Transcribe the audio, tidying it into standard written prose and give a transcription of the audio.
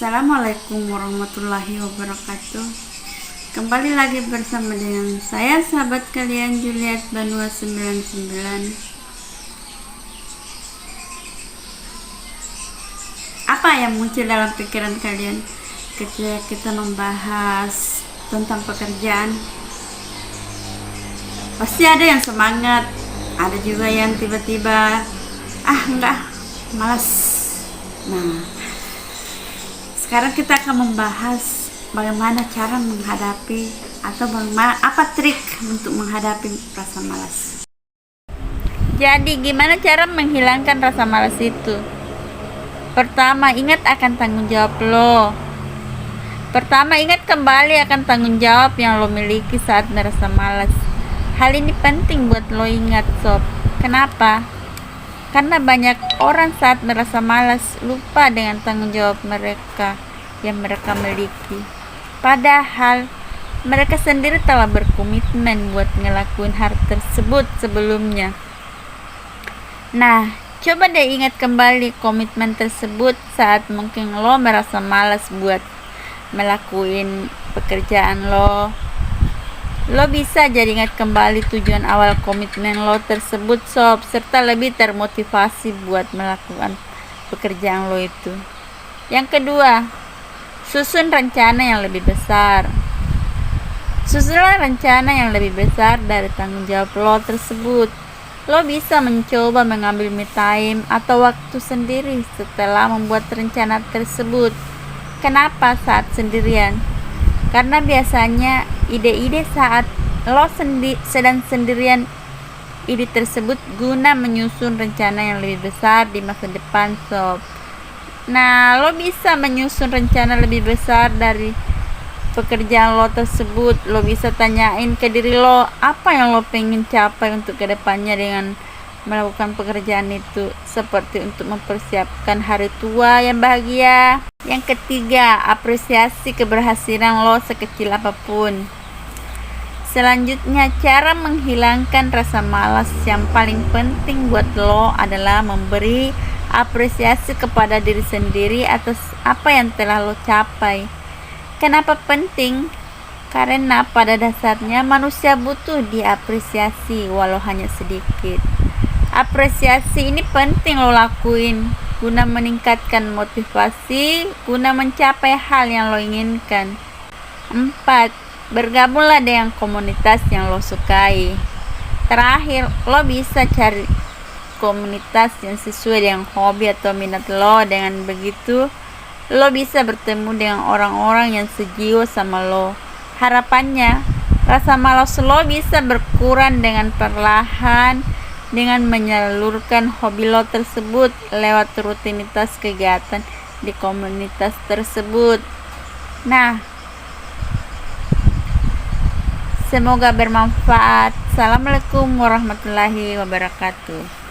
Assalamualaikum warahmatullahi wabarakatuh. Kembali lagi bersama dengan saya, sahabat kalian, Juliet Banua 99. Apa yang muncul dalam pikiran kalian ketika kita membahas tentang pekerjaan? Pasti ada yang semangat, ada juga yang tiba-tiba enggak, malas. Nah, sekarang kita akan membahas bagaimana cara menghadapi atau bagaimana apa trik untuk menghadapi rasa malas. Jadi gimana cara menghilangkan rasa malas itu? Pertama, ingat akan tanggung jawab lo. Ingat kembali akan tanggung jawab yang lo miliki saat merasa malas. Hal ini penting buat lo ingat, sob. Kenapa? Karena banyak orang saat merasa malas lupa dengan tanggung jawab mereka yang mereka miliki. Padahal mereka sendiri telah berkomitmen buat ngelakuin hal tersebut sebelumnya. Nah, coba deh ingat kembali komitmen tersebut saat mungkin lo merasa malas buat melakukan pekerjaan lo. Lo bisa jadi ingat kembali tujuan awal komitmen lo tersebut, sob, serta lebih termotivasi buat melakukan pekerjaan lo itu. Yang kedua, susun rencana yang lebih besar. Susunlah rencana yang lebih besar dari tanggung jawab lo tersebut. Lo bisa mencoba mengambil me time atau waktu sendiri setelah membuat rencana tersebut. Kenapa saat sendirian? Karena biasanya ide-ide saat lo sedang sendirian, ide tersebut guna menyusun rencana yang lebih besar di masa depan, sob. Nah, lo bisa menyusun rencana lebih besar dari pekerjaan lo tersebut. Lo bisa tanyain ke diri lo apa yang lo pengen capai untuk kedepannya dengan melakukan pekerjaan itu, seperti untuk mempersiapkan hari tua yang bahagia. Yang ketiga, apresiasi keberhasilan lo sekecil apapun. Selanjutnya, cara menghilangkan rasa malas yang paling penting buat lo adalah memberi apresiasi kepada diri sendiri atas apa yang telah lo capai. Kenapa penting? Karena pada dasarnya manusia butuh diapresiasi walau hanya sedikit. Apresiasi ini penting lo lakuin guna meningkatkan motivasi, guna mencapai hal yang lo inginkan. 4. Bergabunglah dengan komunitas yang lo sukai. Terakhir, lo bisa cari komunitas yang sesuai dengan hobi atau minat lo. Dengan begitu, lo bisa bertemu dengan orang-orang yang sejiwa sama lo. Harapannya, rasa malas lo bisa berkurang dengan perlahan dengan menyalurkan hobi lo tersebut lewat rutinitas kegiatan di komunitas tersebut. Nah, semoga bermanfaat. Assalamualaikum warahmatullahi wabarakatuh.